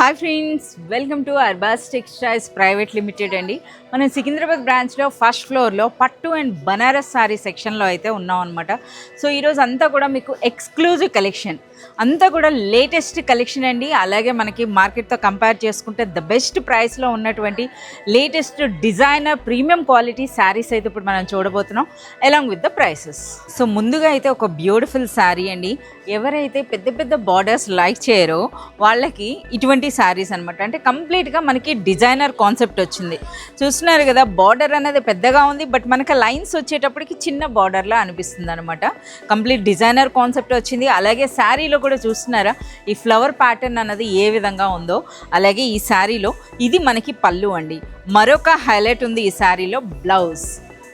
Hi friends, welcome to Arbaz textiles private limited అండి. మనం సికింద్రాబాద్ బ్రాంచ్లో ఫస్ట్ ఫ్లోర్లో పట్టు అండ్ బనారస్ సారీ సెక్షన్లో అయితే ఉన్నాం అనమాట. సో ఈరోజు అంతా కూడా మీకు ఎక్స్క్లూజివ్ కలెక్షన్, అంతా కూడా లేటెస్ట్ కలెక్షన్ అండి. అలాగే మనకి మార్కెట్తో కంపేర్ చేసుకుంటే ద బెస్ట్ ప్రైస్లో ఉన్నటువంటి latest designer premium quality saris అయితే ఇప్పుడు మనం చూడబోతున్నాం along with the prices. So ముందుగా అయితే ఒక బ్యూటిఫుల్ శారీ అండి. ఎవరైతే పెద్ద పెద్ద బార్డర్స్ లైక్ చేయరో వాళ్ళకి ఇటువంటి శారీస్ అనమాట. అంటే కంప్లీట్గా మనకి డిజైనర్ కాన్సెప్ట్ వచ్చింది. చూస్తున్నారు కదా, బార్డర్ అనేది పెద్దగా ఉంది, బట్ మనకి లైన్స్ వచ్చేటప్పటికి చిన్న బార్డర్లా అనిపిస్తుంది అనమాట. కంప్లీట్ డిజైనర్ కాన్సెప్ట్ వచ్చింది. అలాగే శారీలో కూడా చూస్తున్నారా ఈ ఫ్లవర్ ప్యాటర్న్ అన్నది ఏ విధంగా ఉందో. అలాగే ఈ శారీలో ఇది మనకి పళ్ళు అండి. మరొక హైలైట్ ఉంది ఈ శారీలో, బ్లౌజ్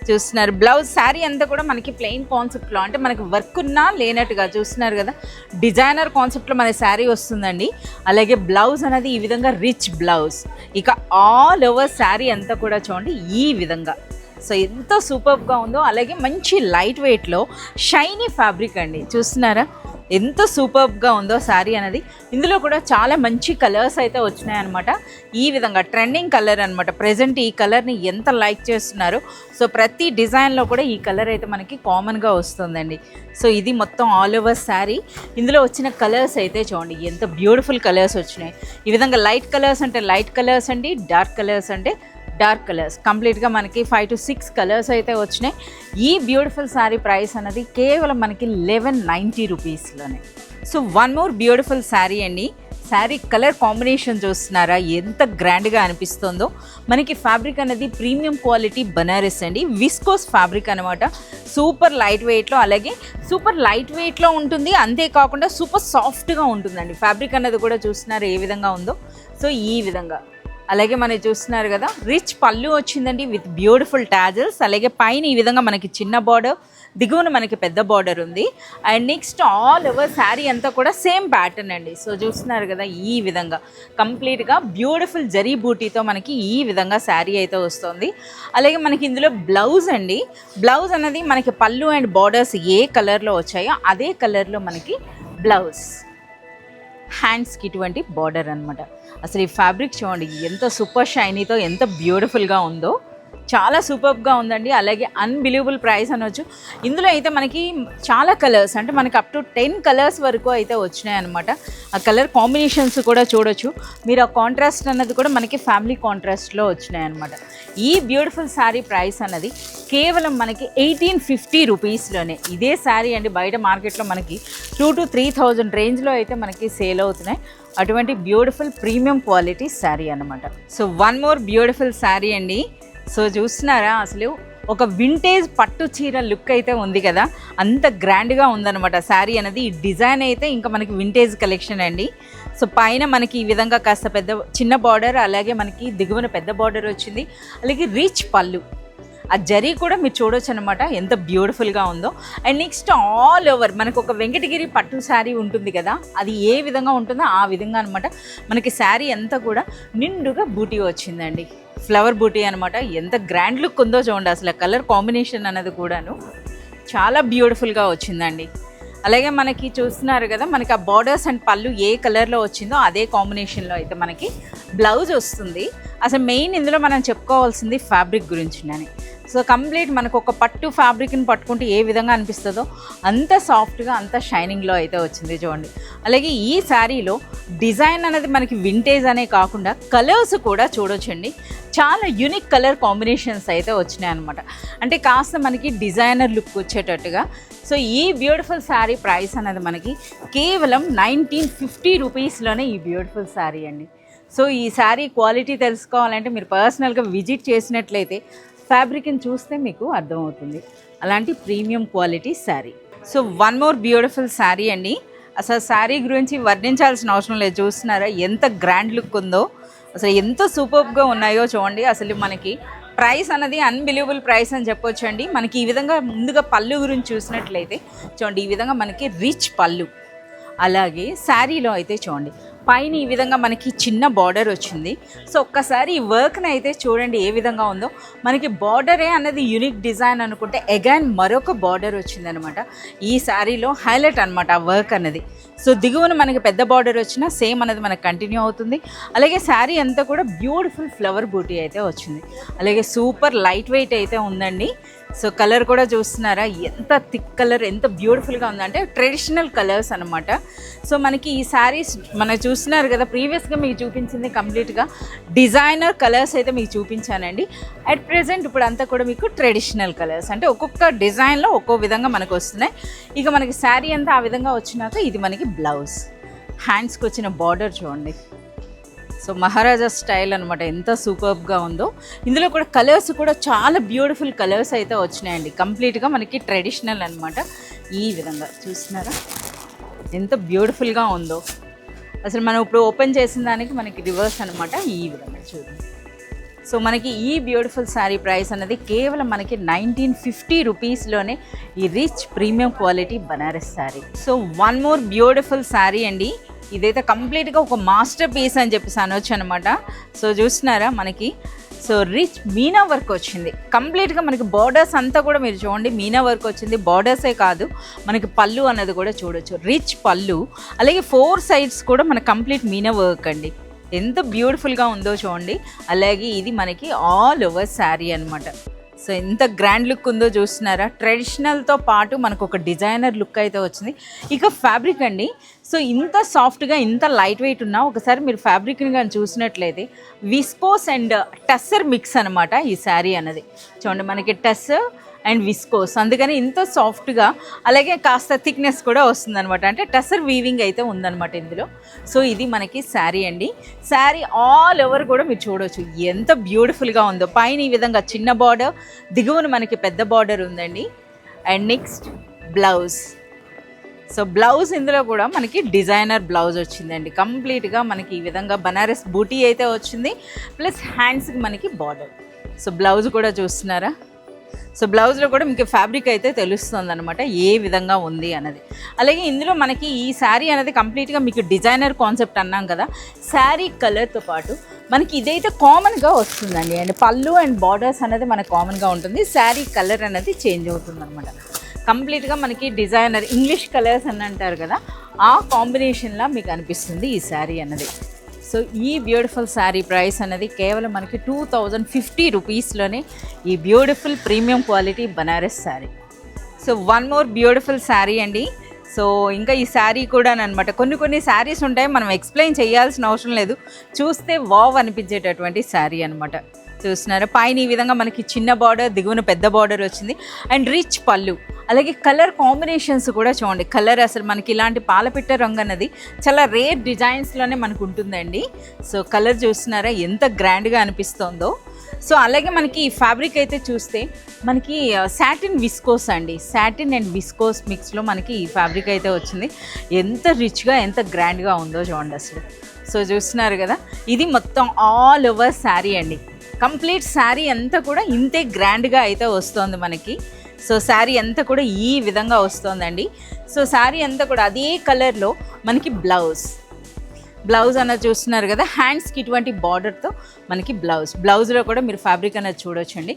చూస్తున్నారు. బ్లౌజ్ శారీ అంతా కూడా మనకి ప్లెయిన్ కాన్సెప్ట్లో, అంటే మనకి వర్క్ ఉన్నా లేనట్టుగా చూస్తున్నారు కదా, డిజైనర్ కాన్సెప్ట్లో మన శారీ వస్తుందండి. అలాగే బ్లౌజ్ అనేది ఈ విధంగా రిచ్ బ్లౌజ్. ఇక ఆల్ ఓవర్ శారీ అంతా కూడా చూడండి ఈ విధంగా. సో ఎంత సూపర్గా ఉందో. అలాగే మంచి లైట్ వెయిట్లో షైనీ ఫ్యాబ్రిక్ అండి. చూస్తున్నారా ఎంత సూపర్గా ఉందో శారీ అనేది. ఇందులో కూడా చాలా మంచి కలర్స్ అయితే వచ్చినాయి అనమాట. ఈ విధంగా ట్రెండింగ్ కలర్ అనమాట. ప్రజెంట్ ఈ కలర్ని ఎంత లైక్ చేస్తున్నారు. సో ప్రతి డిజైన్లో కూడా ఈ కలర్ అయితే మనకి కామన్గా వస్తుందండి. సో ఇది మొత్తం ఆల్ ఓవర్ శారీ. ఇందులో వచ్చిన కలర్స్ అయితే చూడండి ఎంత బ్యూటిఫుల్ కలర్స్ వచ్చినాయి. ఈ విధంగా లైట్ కలర్స్ అంటే లైట్ కలర్స్ అండి, డార్క్ కలర్స్ అంటే డార్క్ కలర్స్. కంప్లీట్గా మనకి 5 to 6 కలర్స్ అయితే వచ్చినాయి. ఈ బ్యూటిఫుల్ శారీ ప్రైస్ అనేది కేవలం మనకి 1190 రూపీస్లోనే. So one more beautiful sari అండి. శారీ కలర్ కాంబినేషన్ చూస్తున్నారా ఎంత గ్రాండ్గా అనిపిస్తుందో. మనకి ఫ్యాబ్రిక్ అనేది ప్రీమియం క్వాలిటీ బనారస్ అండి, విస్కోస్ ఫ్యాబ్రిక్ అనమాట. సూపర్ లైట్ వెయిట్లో, అలాగే సూపర్ లైట్ వెయిట్లో ఉంటుంది. అంతేకాకుండా సూపర్ సాఫ్ట్గా ఉంటుందండి. ఫ్యాబ్రిక్ అనేది కూడా చూస్తున్నారు ఏ విధంగా ఉందో. సో ఈ విధంగా. అలాగే మనం చూస్తున్నారు కదా, రిచ్ పళ్ళు వచ్చిందండి విత్ బ్యూటిఫుల్ టాజల్స్. అలాగే పైన ఈ విధంగా మనకి చిన్న బార్డర్, దిగువన మనకి పెద్ద బార్డర్ ఉంది. And next all over sari అంతా కూడా సేమ్ ప్యాటర్న్ అండి. సో చూస్తున్నారు కదా ఈ విధంగా కంప్లీట్గా బ్యూటిఫుల్ జరీ బూటీతో మనకి ఈ విధంగా శారీ అయితే వస్తుంది. అలాగే మనకి ఇందులో బ్లౌజ్ అండి. బ్లౌజ్ అనేది మనకి పళ్ళు అండ్ బార్డర్స్ ఏ కలర్లో వచ్చాయో అదే కలర్లో మనకి బ్లౌజ్. హ్యాండ్స్కి ఇటువంటి బార్డర్ అనమాట. అసలు ఈ ఫ్యాబ్రిక్ చూడండి ఎంత సూపర్ షైనీతో ఎంత బ్యూటిఫుల్గా ఉందో. చాలా సూపర్గా ఉందండి. అలాగే అన్బిలీవబుల్ ప్రైస్ అనొచ్చు. ఇందులో అయితే మనకి చాలా కలర్స్, అంటే మనకి అప్ టు 10 కలర్స్ వరకు అయితే వచ్చినాయి అనమాట. ఆ కలర్ కాంబినేషన్స్ కూడా చూడొచ్చు మీరు. ఆ కాంట్రాస్ట్ అన్నది కూడా మనకి ఫ్యామిలీ కాంట్రాస్ట్లో వచ్చినాయి అనమాట. ఈ బ్యూటిఫుల్ శారీ ప్రైస్ అన్నది కేవలం మనకి 1850 రూపీస్లోనే. ఇదే శారీ అండి బయట మార్కెట్లో మనకి 2 to 3,000 రేంజ్లో అయితే మనకి సేల్ అవుతున్నాయి. అటువంటి బ్యూటిఫుల్ ప్రీమియం క్వాలిటీ శారీ అనమాట. So one more beautiful sari అండి. సో చూస్తున్నారా అసలు ఒక వింటేజ్ పట్టు చీర లుక్ అయితే ఉంది కదా, అంత గ్రాండ్గా ఉందన్నమాట శారీ అనేది. ఈ డిజైన్ అయితే ఇంకా మనకి వింటేజ్ కలెక్షన్ అండి. సో పైన మనకి ఈ విధంగా కాస్త చిన్న బార్డర్, అలాగే మనకి దిగువన పెద్ద బార్డర్ వచ్చింది. అలాగే రిచ్ పళ్ళు, ఆ జరీ కూడా మీరు చూడొచ్చు అనమాట ఎంత బ్యూటిఫుల్గా ఉందో. అండ్ నెక్స్ట్ ఆల్ ఓవర్ మనకు ఒక వెంకటగిరి పట్టు శారీ ఉంటుంది కదా, అది ఏ విధంగా ఉంటుందో ఆ విధంగా అనమాట. మనకి శారీ అంతా కూడా నిండుగా బూటీ వచ్చిందండి, ఫ్లవర్ బూటీ అనమాట. ఎంత గ్రాండ్ లుక్ ఉందో చూడండి. అసలు కలర్ కాంబినేషన్ అనేది కూడాను చాలా బ్యూటిఫుల్గా వచ్చిందండి. అలాగే మనకి చూస్తున్నారు కదా, మనకి ఆ బార్డర్స్ అండ్ పళ్ళు ఏ కలర్లో వచ్చిందో అదే కాంబినేషన్లో అయితే మనకి బ్లౌజ్ వస్తుంది. అసలు మెయిన్ ఇందులో మనం చెప్పుకోవాల్సింది ఫ్యాబ్రిక్ గురించి అని. సో కంప్లీట్ మనకు ఒక పట్టు ఫ్యాబ్రిక్ని పట్టుకుంటే ఏ విధంగా అనిపిస్తుందో అంత సాఫ్ట్గా అంత షైనింగ్లో అయితే వచ్చింది చూడండి. అలాగే ఈ శారీలో డిజైన్ అనేది మనకి వింటేజ్ అనే కాకుండా కలర్స్ కూడా చూడొచ్చండి. చాలా యూనిక్ కలర్ కాంబినేషన్స్ అయితే వచ్చినాయి అనమాట. అంటే కాస్త మనకి డిజైనర్ లుక్ వచ్చేటట్టుగా. సో ఈ బ్యూటిఫుల్ శారీ ప్రైస్ అనేది మనకి కేవలం 1950 రూపీస్లోనే ఈ బ్యూటిఫుల్ శారీ అండి. సో ఈ శారీ క్వాలిటీ తెలుసుకోవాలంటే మీరు పర్సనల్గా విజిట్ చేసినట్లయితే ఫ్యాబ్రిక్ని చూస్తే మీకు అర్థమవుతుంది. అలాంటి premium quality sari. So one more beautiful sari అండి. అసలు శారీ గురించి వర్ణించాల్సిన అవసరం లేదు. చూస్తున్నారా ఎంత గ్రాండ్ లుక్ ఉందో, అసలు ఎంత సూపర్గా ఉన్నాయో చూడండి. అసలు మనకి ప్రైస్ అన్నది అన్బిలీవబుల్ ప్రైస్ అని చెప్పొచ్చు అండి. మనకి ఈ విధంగా ముందుగా పళ్ళు గురించి చూసినట్లయితే చూడండి, ఈ విధంగా మనకి రిచ్ పళ్ళు. అలాగే శారీలో అయితే చూడండి పైన ఈ విధంగా మనకి చిన్న బార్డర్ వచ్చింది. సో ఒక్కసారి ఈ వర్క్ని అయితే చూడండి ఏ విధంగా ఉందో. మనకి బార్డరే అనేది యూనిక్ డిజైన్ అనుకుంటే అగైన్ మరొక బార్డర్ వచ్చిందనమాట. ఈ శారీలో హైలైట్ అనమాట ఆ వర్క్ అనేది. సో దిగువన మనకి పెద్ద బార్డర్ వచ్చినా సేమ్ అనేది మనకు కంటిన్యూ అవుతుంది. అలాగే శారీ అంతా కూడా బ్యూటిఫుల్ ఫ్లవర్ బూటీ అయితే వచ్చింది. అలాగే సూపర్ లైట్ వెయిట్ అయితే ఉందండి. సో కలర్ కూడా చూస్తున్నారా ఎంత థిక్ కలర్, ఎంత బ్యూటిఫుల్గా ఉందంటే ట్రెడిషనల్ కలర్స్ అనమాట. సో మనకి ఈ శారీస్ మనం చూస్తున్నారు కదా, ప్రీవియస్గా మీకు చూపించింది కంప్లీట్గా డిజైనర్ కలర్స్ అయితే మీకు చూపించానండి. అట్ ప్రెజెంట్ ఇప్పుడు అంతా కూడా మీకు ట్రెడిషనల్ కలర్స్, అంటే ఒక్కొక్క డిజైన్లో ఒక్కో విధంగా మనకు వస్తున్నాయి. ఇక మనకి శారీ అంతా ఆ విధంగా వచ్చినాక ఇది మనకి బ్లౌజ్. హ్యాండ్స్కి వచ్చిన బార్డర్ చూడండి, సో మహారాజా స్టైల్ అనమాట, ఎంత సూపర్బ్గా ఉందో. ఇందులో కూడా కలర్స్ కూడా చాలా బ్యూటిఫుల్ కలర్స్ అయితే వచ్చినాయండి. కంప్లీట్గా మనకి ట్రెడిషనల్ అనమాట. ఈ విధంగా చూస్తున్నారా ఎంత బ్యూటిఫుల్గా ఉందో. అసలు మనం ఇప్పుడు ఓపెన్ చేసిన దానికి మనకి రివర్స్ అనమాట. ఈ విధంగా చూడండి. సో మనకి ఈ బ్యూటిఫుల్ శారీ ప్రైస్ అనేది కేవలం మనకి 1950 రూపీస్లోనే ఈ rich premium quality Banaras sari. So one more beautiful sari అండి. ఇదైతే కంప్లీట్గా ఒక మాస్టర్ పీస్ అని చెప్పేసి అనొచ్చు అనమాట. సో చూస్తున్నారా మనకి సో రిచ్ మీనా వర్క్ వచ్చింది. కంప్లీట్గా మనకి బార్డర్స్ అంతా కూడా మీరు చూడండి మీనా వర్క్ వచ్చింది. బార్డర్సే కాదు, మనకి పళ్ళు అన్నది కూడా చూడొచ్చు, రిచ్ పళ్ళు. అలాగే 4 సైడ్స్ కూడా మన కంప్లీట్ మీనా వర్క్ అండి, ఎంత బ్యూటిఫుల్గా ఉందో చూడండి. అలాగే ఇది మనకి ఆల్ ఓవర్ శారీ అనమాట. సో ఎంత గ్రాండ్ లుక్ ఉందో చూస్తున్నారా. ట్రెడిషనల్తో పాటు మనకు ఒక డిజైనర్ లుక్ అయితే వచ్చింది. ఇక ఫ్యాబ్రిక్ అండి, సో ఇంత సాఫ్ట్గా ఇంత లైట్ వెయిట్ ఉన్నా ఒకసారి మీరు ఫ్యాబ్రిక్ని కానీ చూసినట్లయితే విస్కోస్ అండ్ టస్సర్ మిక్స్ అనమాట ఈ శారీ అన్నది. చూడండి మనకి టస్సర్ అండ్ విస్కోస్, అందుకని ఇంత సాఫ్ట్గా, అలాగే కాస్త థిక్నెస్ కూడా వస్తుందన్నమాట. అంటే టసర్ వీవింగ్ అయితే ఉందన్నమాట ఇందులో. సో ఇది మనకి శారీ అండి. శారీ ఆల్ ఓవర్ కూడా మీరు చూడవచ్చు ఎంత బ్యూటిఫుల్గా ఉందో. పైన ఈ విధంగా చిన్న బార్డర్, దిగువన మనకి పెద్ద బార్డర్ ఉందండి. And next blouse. So blouse ఇందులో కూడా మనకి డిజైనర్ బ్లౌజ్ వచ్చిందండి. కంప్లీట్గా మనకి ఈ విధంగా బనారస్ బూటీ అయితే వచ్చింది, ప్లస్ హ్యాండ్స్కి మనకి బార్డర్. సో బ్లౌజ్ కూడా చూస్తున్నారా. సో బ్లౌజ్లో కూడా మీకు ఫ్యాబ్రిక్ అయితే తెలుస్తుంది అనమాట ఏ విధంగా ఉంది అన్నది. అలాగే ఇందులో మనకి ఈ శారీ అనేది కంప్లీట్గా మీకు డిజైనర్ కాన్సెప్ట్ అన్నాం కదా, శారీ కలర్తో పాటు మనకి ఇదైతే కామన్గా వస్తుందండి. అండ్ పళ్ళు అండ్ బార్డర్స్ అనేది మనకు కామన్గా ఉంటుంది, శారీ కలర్ అనేది చేంజ్ అవుతుంది అనమాట. కంప్లీట్గా మనకి డిజైనర్ ఇంగ్లీష్ కలర్స్ అని అంటారు కదా, ఆ కాంబినేషన్లా మీకు అనిపిస్తుంది ఈ శారీ అన్నది. సో ఈ బ్యూటిఫుల్ శారీ ప్రైస్ అనేది కేవలం మనకి 2050 రూపీస్లోనే ఈ beautiful premium quality Banaras sari. So one more beautiful sari అండి. సో ఇంకా ఈ శారీ కూడా అనమాట, కొన్ని శారీస్ ఉంటాయి మనం ఎక్స్ప్లెయిన్ చేయాల్సిన అవసరం లేదు, చూస్తే వావ్ అనిపించేటటువంటి శారీ అనమాట. చూస్తున్నారా పైన ఈ విధంగా మనకి చిన్న బార్డర్, దిగువన పెద్ద బార్డర్ వచ్చింది. అండ్ రిచ్ పళ్ళు, అలాగే కలర్ కాంబినేషన్స్ కూడా చూడండి. కలర్ అసలు మనకి ఇలాంటి పాలపిట్ట రంగు అన్నది చాలా రేర్ డిజైన్స్లోనే మనకు ఉంటుందండి. సో కలర్ చూస్తున్నారా ఎంత గ్రాండ్గా అనిపిస్తుందో. సో అలాగే మనకి ఈ ఫ్యాబ్రిక్ అయితే చూస్తే మనకి సాటిన్ విస్కోస్ అండి, సాటిన్ అండ్ విస్కోస్ మిక్స్లో మనకి ఈ ఫ్యాబ్రిక్ అయితే వచ్చింది. ఎంత రిచ్గా ఎంత గ్రాండ్గా ఉందో చూడండి అసలు. సో చూస్తున్నారు కదా, ఇది మొత్తం ఆల్ ఓవర్ శారీ అండి. కంప్లీట్ శారీ అంతా కూడా ఇంతే గ్రాండ్గా అయితే వస్తుంది మనకి. సో శారీ అంతా కూడా ఈ విధంగా వస్తుందండి. సో శారీ అంతా కూడా అదే కలర్లో మనకి బ్లౌజ్ అన్నది చూస్తున్నారు కదా, హ్యాండ్స్కి ఇటువంటి బార్డర్తో మనకి బ్లౌజ్లో కూడా మీరు ఫ్యాబ్రిక్ అనేది చూడొచ్చండి.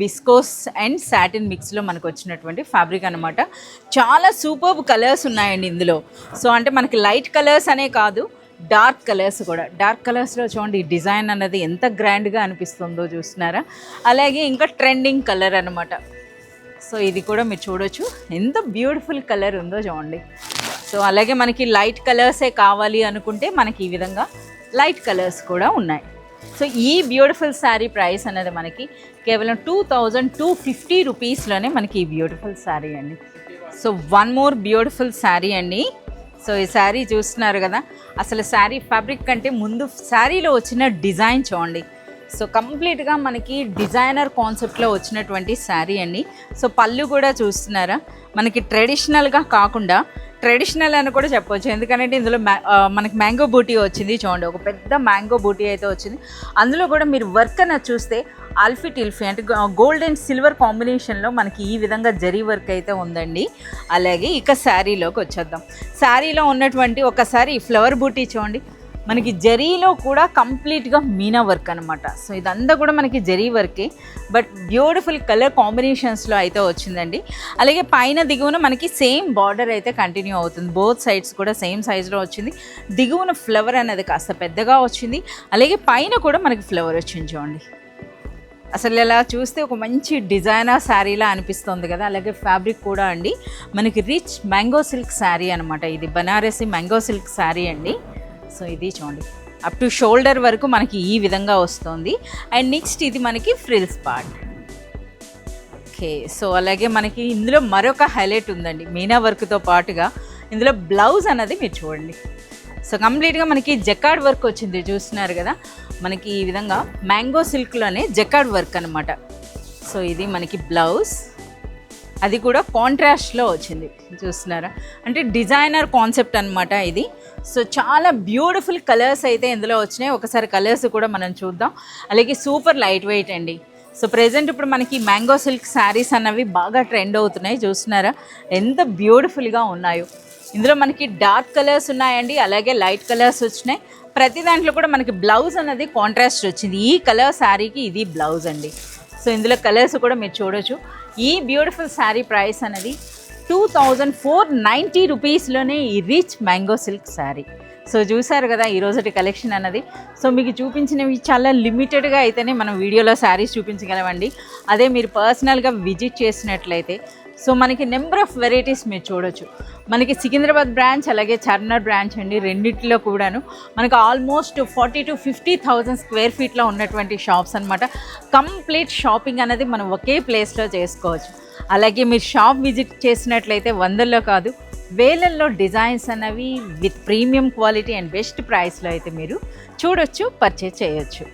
విస్కోస్ అండ్ సాటిన్ మిక్స్లో మనకు వచ్చినటువంటి ఫ్యాబ్రిక్ అనమాట. చాలా సూపర్బ్ కలర్స్ ఉన్నాయండి ఇందులో. సో అంటే మనకి లైట్ కలర్స్ అనే కాదు, డార్క్ కలర్స్ కూడా. డార్క్ కలర్స్లో చూడండి డిజైన్ అన్నది ఎంత గ్రాండ్గా అనిపిస్తుందో చూస్తున్నారా. అలాగే ఇంకా ట్రెండింగ్ కలర్ అనమాట. సో ఇది కూడా మీరు చూడొచ్చు ఎంత బ్యూటిఫుల్ కలర్ ఉందో చూడండి. సో అలాగే మనకి లైట్ కలర్సే కావాలి అనుకుంటే మనకి ఈ విధంగా లైట్ కలర్స్ కూడా ఉన్నాయి. సో ఈ బ్యూటిఫుల్ శారీ ప్రైస్ అనేది మనకి కేవలం 2250 రూపీస్లోనే మనకి ఈ బ్యూటిఫుల్ శారీ అండి. So one more beautiful sari అండి. సో ఈ శారీ చూస్తున్నారు కదా, అసలు శారీ ఫ్యాబ్రిక్ కంటే ముందు శారీలో వచ్చిన డిజైన్ చూడండి. సో కంప్లీట్గా మనకి డిజైనర్ కాన్సెప్ట్లో వచ్చినటువంటి శారీ అండి. సో పళ్ళు కూడా చూస్తున్నారా, మనకి ట్రెడిషనల్గా కాకుండా ట్రెడిషనల్ అని కూడా చెప్పొచ్చు, ఎందుకంటే ఇందులో మనకి మ్యాంగో బూటీ వచ్చింది చూడండి. ఒక పెద్ద మ్యాంగో బూటీ అయితే వచ్చింది. అందులో కూడా మీరు వర్క్ అనేది చూస్తే అల్ఫీ అంటే గోల్డ్ అండ్ సిల్వర్ కాంబినేషన్లో మనకి ఈ విధంగా జరీ వర్క్ అయితే ఉందండి. అలాగే ఇక శారీలోకి వచ్చేద్దాం. శారీలో ఉన్నటువంటి ఒకసారి ఫ్లవర్ బూటీ చూడండి, మనకి జరీలో కూడా కంప్లీట్గా మీనా వర్క్ అనమాట. సో ఇదంతా కూడా మనకి జరీ వర్కే, బట్ బ్యూటిఫుల్ కలర్ కాంబినేషన్స్లో అయితే వచ్చిందండి. అలాగే పైన దిగువన మనకి సేమ్ బార్డర్ అయితే కంటిన్యూ అవుతుంది, బోత్ సైడ్స్ కూడా సేమ్ సైజులో వచ్చింది. దిగువన ఫ్లవర్ అనేది కాస్త పెద్దగా వచ్చింది, అలాగే పైన కూడా మనకి ఫ్లవర్ వచ్చింది చూడండి. అసలు ఇలా చూస్తే ఒక మంచి డిజైనర్ శారీలా అనిపిస్తుంది కదా. అలాగే ఫ్యాబ్రిక్ కూడా అండి మనకి రిచ్ మ్యాంగో సిల్క్ శారీ అనమాట. ఇది బనారసి మ్యాంగో సిల్క్ శారీ అండి. సో ఇది చూడండి, అప్ టు షోల్డర్ వరకు మనకి ఈ విధంగా వస్తుంది. అండ్ నెక్స్ట్ ఇది మనకి ఫ్రిల్స్ పార్ట్. ఓకే, సో అలాగే మనకి ఇందులో మరొక హైలైట్ ఉందండి, మీనా వర్క్తో పాటుగా ఇందులో బ్లౌజ్ అన్నది మీరు చూడండి. సో కంప్లీట్గా మనకి జకార్డ్ వర్క్ వచ్చింది, చూస్తున్నారు కదా. మనకి ఈ విధంగా మ్యాంగో సిల్క్లోనే జకార్డ్ వర్క్ అనమాట. సో ఇది మనకి బ్లౌజ్, అది కూడా కాంట్రాస్ట్లో వచ్చింది, చూస్తున్నారా. అంటే డిజైనర్ కాన్సెప్ట్ అనమాట ఇది. సో చాలా బ్యూటిఫుల్ కలర్స్ అయితే ఇందులో వచ్చినాయి. ఒకసారి కలర్స్ కూడా మనం చూద్దాం. అలాగే సూపర్ లైట్ వెయిట్ అండి. సో ప్రెజెంట్ ఇప్పుడు మనకి మ్యాంగో సిల్క్ శారీస్ అన్నవి బాగా ట్రెండ్ అవుతున్నాయి, చూస్తున్నారా ఎంత బ్యూటిఫుల్గా ఉన్నాయో. ఇందులో మనకి డార్క్ కలర్స్ ఉన్నాయండి, అలాగే లైట్ కలర్స్ వచ్చినాయి. ప్రతి దాంట్లో కూడా మనకి బ్లౌజ్ అన్నది కాంట్రాస్ట్ వచ్చింది. ఈ కలర్ శారీకి ఇది బ్లౌజ్ అండి. సో ఇందులో కలర్స్ కూడా మీరు చూడొచ్చు. ఈ బ్యూటిఫుల్ శారీ ప్రైస్ అనేది 2490 రూపీస్లోనే ఈ rich mango silk sari. So చూసారు కదా ఈరోజుటి కలెక్షన్ అన్నది. సో మీకు చూపించినవి చాలా లిమిటెడ్గా అయితేనే మనం వీడియోలో శారీస్ చూపించగలమండి. అదే మీరు పర్సనల్గా విజిట్ చేసినట్లయితే సో మనకి నెంబర్ ఆఫ్ వెరైటీస్ మీరు చూడొచ్చు. మనకి సికింద్రాబాద్ బ్రాంచ్ అలాగే చార్మినార్ బ్రాంచ్ అండి, రెండిట్లో కూడాను మనకు ఆల్మోస్ట్ 40 to 50,000 స్క్వేర్ ఫీట్లో ఉన్నటువంటి షాప్స్ అనమాట. కంప్లీట్ షాపింగ్ అనేది మనం ఒకే ప్లేస్లో చేసుకోవచ్చు. అలాగే మీరు షాప్ విజిట్ చేసినట్లయితే వందల్లో కాదు వేలల్లో డిజైన్స్ అన్నవి with premium quality and best ప్రైస్లో అయితే మీరు చూడొచ్చు, పర్చేజ్ చేయొచ్చు.